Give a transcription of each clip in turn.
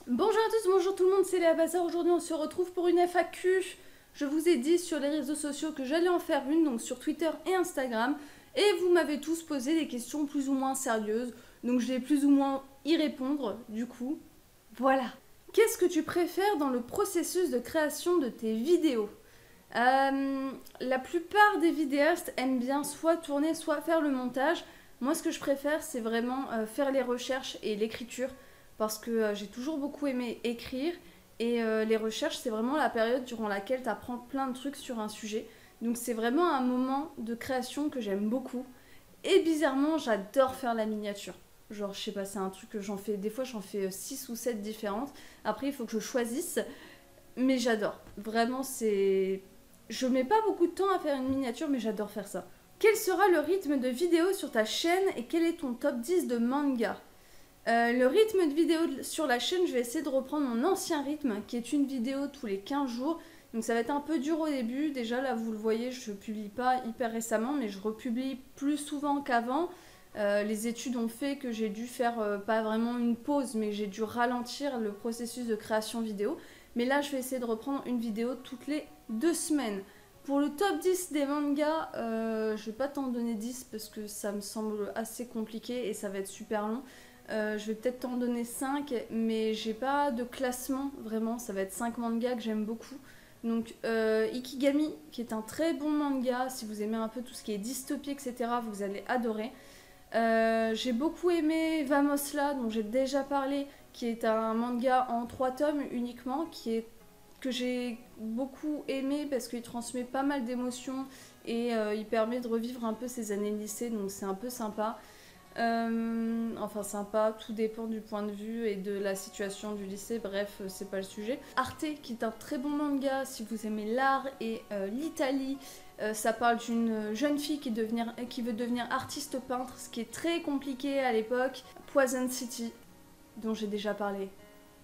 Bonjour à tous, bonjour tout le monde, c'est Léa Bazar. Aujourd'hui on se retrouve pour une FAQ. Je vous ai dit sur les réseaux sociaux que j'allais en faire une, donc sur Twitter et Instagram. Et vous m'avez tous posé des questions plus ou moins sérieuses, donc je vais plus ou moins y répondre, du coup. Voilà. Qu'est-ce que tu préfères dans le processus de création de tes vidéos? La plupart des vidéastes aiment bien soit tourner, soit faire le montage. Moi, ce que je préfère, c'est vraiment faire les recherches et l'écriture, parce que j'ai toujours beaucoup aimé écrire, et les recherches, c'est vraiment la période durant laquelle tu apprends plein de trucs sur un sujet. Donc c'est vraiment un moment de création que j'aime beaucoup. Et bizarrement, j'adore faire la miniature. Genre, je sais pas, c'est un truc que j'en fais, des fois j'en fais 6 ou 7 différentes. Après, il faut que je choisisse. Mais j'adore. Vraiment, c'est... Je mets pas beaucoup de temps à faire une miniature, mais j'adore faire ça. Quel sera le rythme de vidéo sur ta chaîne et quel est ton top 10 de manga? Le rythme de vidéo sur la chaîne, je vais essayer de reprendre mon ancien rythme, qui est une vidéo tous les 15 jours. Donc ça va être un peu dur au début. Déjà, là, vous le voyez, je publie pas hyper récemment, mais je republie plus souvent qu'avant. Les études ont fait que j'ai dû faire pas vraiment une pause, mais j'ai dû ralentir le processus de création vidéo. Mais là, je vais essayer de reprendre une vidéo toutes les 2 semaines. Pour le top 10 des mangas, je vais pas t'en donner 10 parce que ça me semble assez compliqué et ça va être super long. Je vais peut-être t'en donner 5, mais j'ai pas de classement vraiment. Ça va être 5 mangas que j'aime beaucoup. Donc, Ikigami, qui est un très bon manga. Si vous aimez un peu tout ce qui est dystopie, etc., vous allez adorer. J'ai beaucoup aimé Vamosla, dont j'ai déjà parlé, qui est un manga en 3 tomes uniquement, que j'ai beaucoup aimé parce qu'il transmet pas mal d'émotions et il permet de revivre un peu ses années de lycée, donc c'est un peu sympa. Enfin sympa, tout dépend du point de vue et de la situation du lycée, bref, c'est pas le sujet. Arte, qui est un très bon manga si vous aimez l'art et l'Italie. Ça parle d'une jeune fille qui veut devenir artiste peintre, ce qui est très compliqué à l'époque. Poison City, dont j'ai déjà parlé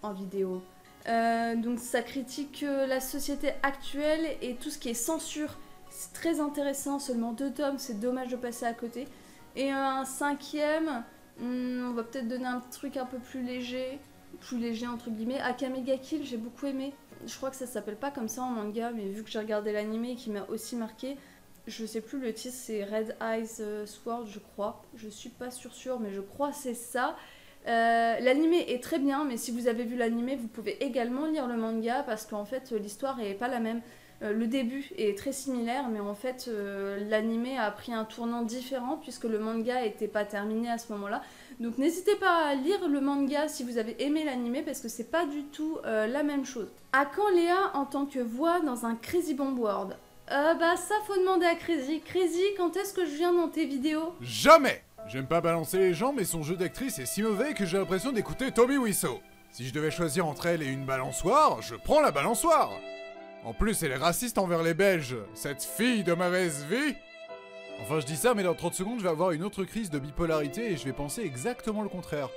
en vidéo. Donc ça critique la société actuelle et tout ce qui est censure. C'est très intéressant, seulement 2 tomes, c'est dommage de passer à côté. Et un 5e, on va peut-être donner un truc un peu plus léger entre guillemets. Akame ga Kill, j'ai beaucoup aimé. Je crois que ça s'appelle pas comme ça en manga, mais vu que j'ai regardé l'animé et qui m'a aussi marqué, je sais plus le titre, c'est Red Eyes Sword, je crois. Je suis pas sûre, mais je crois que c'est ça. L'animé est très bien, mais si vous avez vu l'animé, vous pouvez également lire le manga parce qu'en fait l'histoire est pas la même. Le début est très similaire, mais en fait l'animé a pris un tournant différent puisque le manga n'était pas terminé à ce moment-là. Donc n'hésitez pas à lire le manga si vous avez aimé l'animé parce que c'est pas du tout la même chose. À quand Léa en tant que voix dans un Crazy Bomb World? Bah ça faut demander à Crazy. Crazy, quand est-ce que je viens dans tes vidéos? Jamais! J'aime pas balancer les gens, mais son jeu d'actrice est si mauvais que j'ai l'impression d'écouter Tommy Wiseau. Si je devais choisir entre elle et une balançoire, je prends la balançoire! En plus, elle est raciste envers les Belges, cette fille de mauvaise vie! Enfin, je dis ça, mais dans 30 secondes, je vais avoir une autre crise de bipolarité et je vais penser exactement le contraire.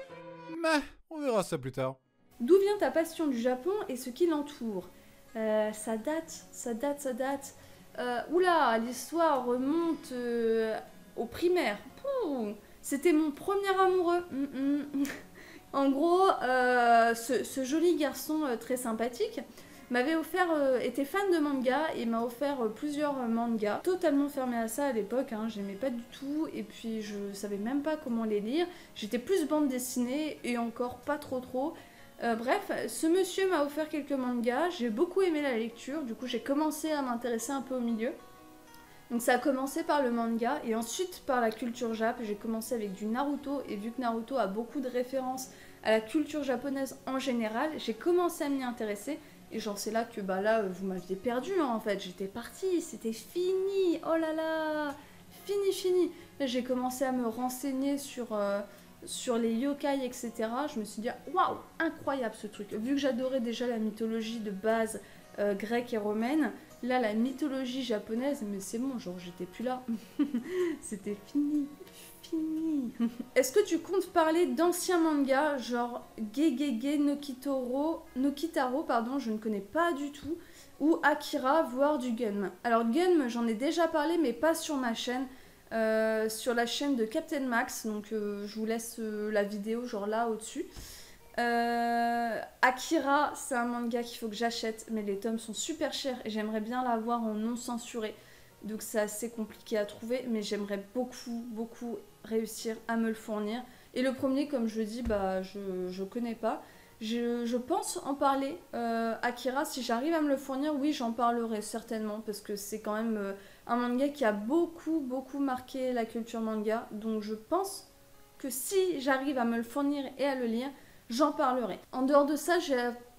Mais, on verra ça plus tard. D'où vient ta passion du Japon et ce qui l'entoure? Ça date. Oula, l'histoire remonte au primaire. C'était mon premier amoureux. En gros, ce joli garçon très sympathique était fan de manga et m'a offert plusieurs mangas. Totalement fermé à ça à l'époque, hein, j'aimais pas du tout et puis je savais même pas comment les lire. J'étais plus bande dessinée et encore pas trop. Bref, ce monsieur m'a offert quelques mangas, j'ai beaucoup aimé la lecture, du coup j'ai commencé à m'intéresser un peu au milieu. Donc ça a commencé par le manga et ensuite par la culture jap. J'ai commencé avec du Naruto et vu que Naruto a beaucoup de références à la culture japonaise en général, j'ai commencé à m'y intéresser. Et genre c'est là que bah là vous m'aviez perdu hein, en fait, j'étais partie, c'était fini, oh là là, fini. Là j'ai commencé à me renseigner sur les yokai etc. Je me suis dit waouh, incroyable ce truc. Vu que j'adorais déjà la mythologie de base grecque et romaine, là la mythologie japonaise, mais c'est bon, genre j'étais plus là, c'était fini. Est-ce que tu comptes parler d'anciens mangas, genre Gegege no Kitaro, pardon, je ne connais pas du tout, ou Akira, voire du Gunm? Alors Gunm, j'en ai déjà parlé, mais pas sur ma chaîne, sur la chaîne de Captain Max, donc je vous laisse la vidéo genre là au-dessus. Akira, c'est un manga qu'il faut que j'achète, mais les tomes sont super chers et j'aimerais bien l'avoir en non censuré. Donc c'est assez compliqué à trouver, mais j'aimerais beaucoup réussir à me le fournir. Et le premier, comme je dis, bah je connais pas. Je pense en parler. Akira, si j'arrive à me le fournir, oui, j'en parlerai certainement, parce que c'est quand même un manga qui a beaucoup marqué la culture manga. Donc je pense que si j'arrive à me le fournir et à le lire, j'en parlerai. En dehors de ça,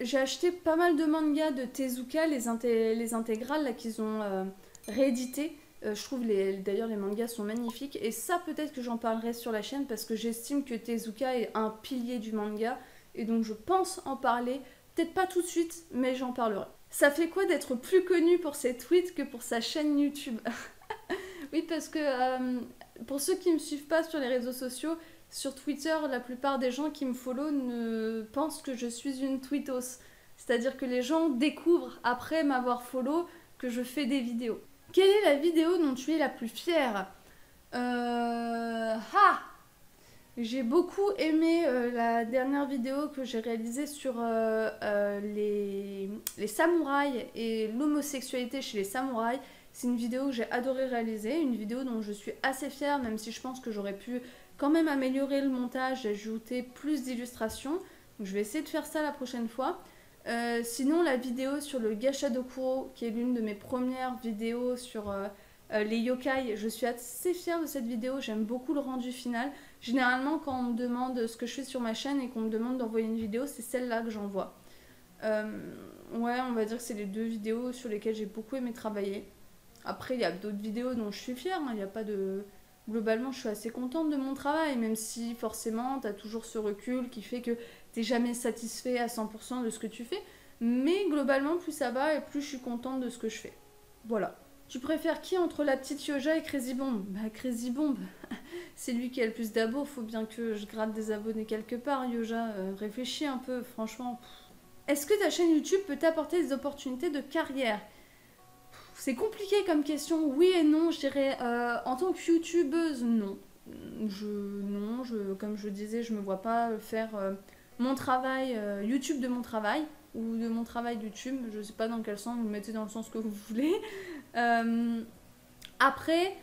j'ai acheté pas mal de mangas de Tezuka, les intégrales là qu'ils ont réédité. Je trouve d'ailleurs les mangas sont magnifiques et ça peut-être que j'en parlerai sur la chaîne parce que j'estime que Tezuka est un pilier du manga et donc je pense en parler, peut-être pas tout de suite mais j'en parlerai. Ça fait quoi d'être plus connu pour ses tweets que pour sa chaîne YouTube? Oui, parce que pour ceux qui me suivent pas sur les réseaux sociaux, sur Twitter, la plupart des gens qui me follow pensent que je suis une tweetos. C'est-à-dire que les gens découvrent après m'avoir follow que je fais des vidéos. Quelle est la vidéo dont tu es la plus fière? J'ai beaucoup aimé la dernière vidéo que j'ai réalisée sur les samouraïs et l'homosexualité chez les samouraïs. C'est une vidéo que j'ai adoré réaliser, une vidéo dont je suis assez fière, même si je pense que j'aurais pu quand même améliorer le montage, ajouter plus d'illustrations. Donc je vais essayer de faire ça la prochaine fois. Sinon, la vidéo sur le Gacha Dokuro, qui est l'une de mes premières vidéos sur les yokai, je suis assez fière de cette vidéo, j'aime beaucoup le rendu final. Généralement, quand on me demande ce que je fais sur ma chaîne et qu'on me demande d'envoyer une vidéo, c'est celle-là que j'envoie. Ouais, on va dire que c'est les deux vidéos sur lesquelles j'ai beaucoup aimé travailler. Après, il y a d'autres vidéos dont je suis fière, hein, il n'y a pas de... Globalement, je suis assez contente de mon travail, même si forcément, tu as toujours ce recul qui fait que t'es jamais satisfait à 100% de ce que tu fais. Mais globalement, plus ça va et plus je suis contente de ce que je fais. Voilà. Tu préfères qui entre la petite Yoja et Crazy Bomb? Bah, Crazy Bomb, c'est lui qui a le plus d'abos. Faut bien que je gratte des abonnés quelque part, Yoja. Réfléchis un peu, franchement. Est-ce que ta chaîne YouTube peut t'apporter des opportunités de carrière? C'est compliqué comme question, oui et non, je dirais en tant que youtubeuse, non. Comme je disais, je me vois pas faire mon travail YouTube de mon travail ou de mon travail YouTube, je sais pas dans quel sens, vous le mettez dans le sens que vous voulez. Après,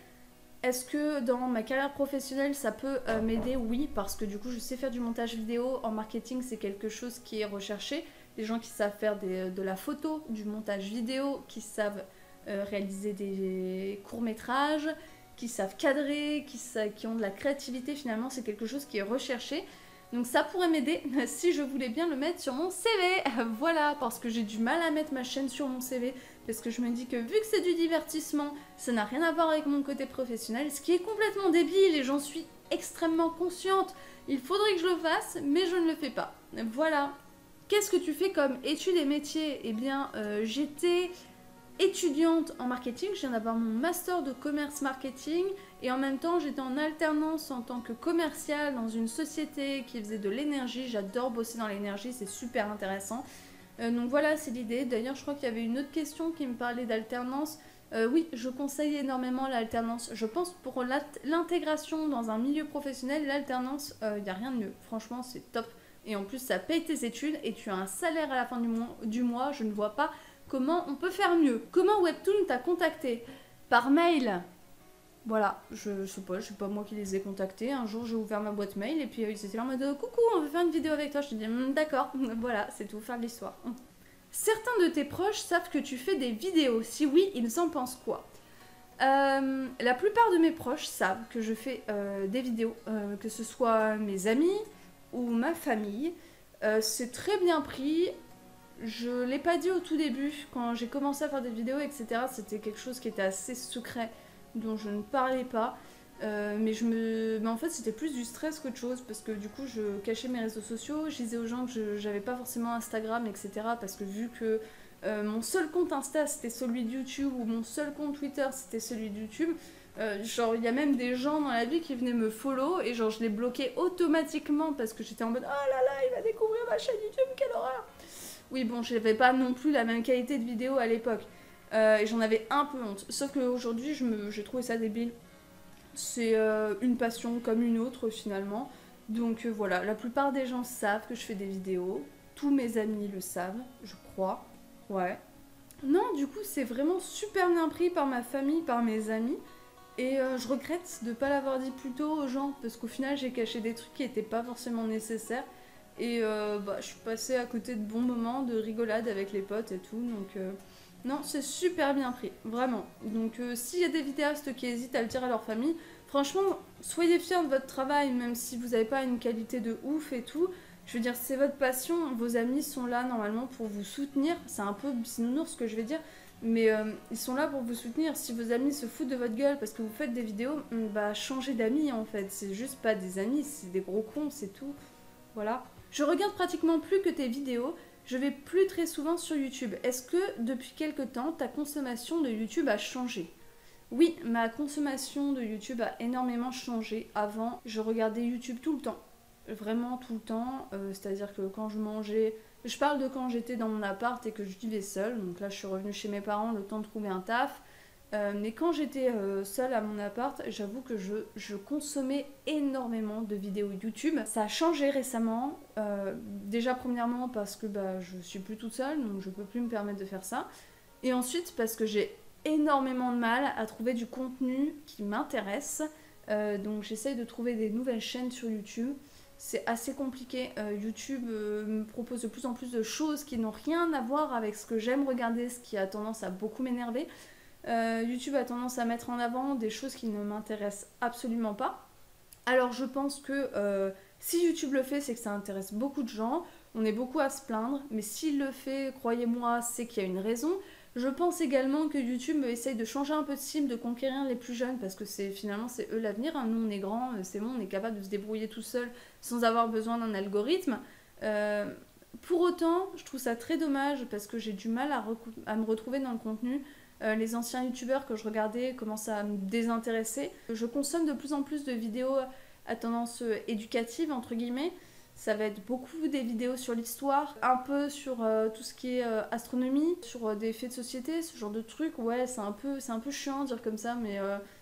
est-ce que dans ma carrière professionnelle ça peut m'aider? Oui, parce que du coup je sais faire du montage vidéo, en marketing c'est quelque chose qui est recherché. Des gens qui savent faire de la photo, du montage vidéo, qui savent réaliser des courts-métrages, qui savent cadrer, qui ont de la créativité, finalement c'est quelque chose qui est recherché. Donc ça pourrait m'aider si je voulais bien le mettre sur mon CV. Voilà, parce que j'ai du mal à mettre ma chaîne sur mon CV, parce que je me dis que vu que c'est du divertissement, ça n'a rien à voir avec mon côté professionnel, ce qui est complètement débile et j'en suis extrêmement consciente. Il faudrait que je le fasse, mais je ne le fais pas. Voilà. Qu'est-ce que tu fais comme études et métiers? Eh bien, j'étais étudiante en marketing, je viens d'avoir mon master de commerce marketing et en même temps j'étais en alternance en tant que commerciale dans une société qui faisait de l'énergie. J'adore bosser dans l'énergie, c'est super intéressant. Donc voilà, c'est l'idée. D'ailleurs, je crois qu'il y avait une autre question qui me parlait d'alternance. Oui, je conseille énormément l'alternance. Je pense pour l'intégration dans un milieu professionnel, l'alternance, il n'y a rien de mieux. Franchement, c'est top. Et en plus, ça paye tes études et tu as un salaire à la fin du mois. Je ne vois pas comment on peut faire mieux. Comment Webtoon t'a contacté? Par mail. Voilà, je sais pas, c'est pas moi qui les ai contactés. Un jour, j'ai ouvert ma boîte mail et puis ils étaient là en mode coucou, on veut faire une vidéo avec toi. Je te dis d'accord, voilà, c'est tout, fin de l'histoire. Certains de tes proches savent que tu fais des vidéos. Si oui, ils en pensent quoi? La plupart de mes proches savent que je fais des vidéos, que ce soit mes amis ou ma famille. C'est très bien pris. Je l'ai pas dit au tout début, quand j'ai commencé à faire des vidéos, etc. C'était quelque chose qui était assez secret, dont je ne parlais pas. Mais en fait, c'était plus du stress qu'autre chose, parce que du coup, je cachais mes réseaux sociaux, je disais aux gens que j'avais pas forcément Instagram, etc. Parce que vu que mon seul compte Insta, c'était celui de YouTube, ou mon seul compte Twitter, c'était celui de YouTube, genre, il y a même des gens dans la vie qui venaient me follow, et genre, je les bloquais automatiquement, parce que j'étais en mode « Oh là là, il va découvrir ma chaîne YouTube, quelle horreur !» Oui, bon, je n'avais pas non plus la même qualité de vidéo à l'époque. Et j'en avais un peu honte. Sauf qu'aujourd'hui, j'ai trouvé ça débile. C'est une passion comme une autre, finalement. Donc voilà, la plupart des gens savent que je fais des vidéos. Tous mes amis le savent, je crois. Ouais. Non, du coup, c'est vraiment super bien pris par ma famille, par mes amis. Et je regrette de ne pas l'avoir dit plus tôt aux gens, parce qu'au final, j'ai caché des trucs qui n'étaient pas forcément nécessaires. Et je suis passée à côté de bons moments de rigolade avec les potes et tout. Donc non, c'est super bien pris, vraiment. Donc s'il y a des vidéastes qui hésitent à le dire à leur famille, franchement, soyez fiers de votre travail, même si vous n'avez pas une qualité de ouf et tout. Je veux dire, c'est votre passion, vos amis sont là normalement pour vous soutenir. C'est un peu bisounours ce que je vais dire, mais ils sont là pour vous soutenir. Si vos amis se foutent de votre gueule parce que vous faites des vidéos, bah changez d'amis en fait. C'est juste pas des amis, c'est des gros cons, c'est tout. Voilà. Je regarde pratiquement plus que tes vidéos. Je vais plus très souvent sur YouTube. Est-ce que depuis quelque temps, ta consommation de YouTube a changé? Oui, ma consommation de YouTube a énormément changé. Avant, je regardais YouTube tout le temps. Vraiment tout le temps. C'est-à-dire que quand je mangeais... Je parle de quand j'étais dans mon appart et que je vivais seule. Donc là, je suis revenue chez mes parents, le temps de trouver un taf. Mais quand j'étais seule à mon appart, j'avoue que je consommais énormément de vidéos YouTube. Ça a changé récemment. Déjà premièrement parce que je suis plus toute seule, donc je peux plus me permettre de faire ça. Et ensuite parce que j'ai énormément de mal à trouver du contenu qui m'intéresse. Donc j'essaye de trouver des nouvelles chaînes sur YouTube. C'est assez compliqué. YouTube me propose de plus en plus de choses qui n'ont rien à voir avec ce que j'aime regarder, ce qui a tendance à beaucoup m'énerver. YouTube a tendance à mettre en avant des choses qui ne m'intéressent absolument pas. Alors je pense que si YouTube le fait, c'est que ça intéresse beaucoup de gens. On est beaucoup à se plaindre, mais s'il le fait, croyez-moi, c'est qu'il y a une raison. Je pense également que YouTube essaye de changer un peu de cible, de conquérir les plus jeunes, parce que finalement c'est eux l'avenir. Hein. Nous on est grands, c'est bon, on est capable de se débrouiller tout seul sans avoir besoin d'un algorithme. Pour autant, je trouve ça très dommage parce que j'ai du mal à me retrouver dans le contenu. Les anciens youtubeurs que je regardais commencent à me désintéresser. Je consomme de plus en plus de vidéos à tendance éducative, entre guillemets. Ça va être beaucoup des vidéos sur l'histoire, un peu sur tout ce qui est astronomie, sur des faits de société, ce genre de trucs. Ouais, c'est un peu chiant à dire comme ça, mais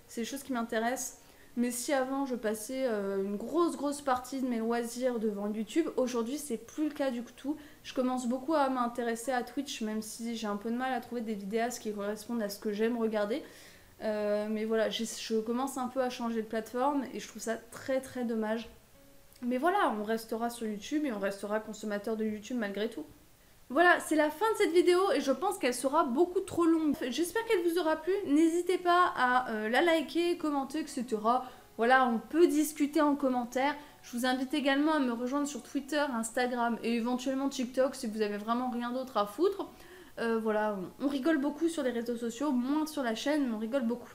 c'est des choses qui m'intéressent. Mais si avant je passais une grosse partie de mes loisirs devant YouTube, aujourd'hui c'est plus le cas du tout. Je commence beaucoup à m'intéresser à Twitch, même si j'ai un peu de mal à trouver des vidéastes qui correspondent à ce que j'aime regarder. Mais voilà, je commence un peu à changer de plateforme et je trouve ça très dommage. Mais voilà, on restera sur YouTube et on restera consommateur de YouTube malgré tout. Voilà, c'est la fin de cette vidéo et je pense qu'elle sera beaucoup trop longue. J'espère qu'elle vous aura plu. N'hésitez pas à la liker, commenter, etc. Voilà, on peut discuter en commentaire. Je vous invite également à me rejoindre sur Twitter, Instagram et éventuellement TikTok si vous avez vraiment rien d'autre à foutre. Voilà, on rigole beaucoup sur les réseaux sociaux, moins sur la chaîne, mais on rigole beaucoup.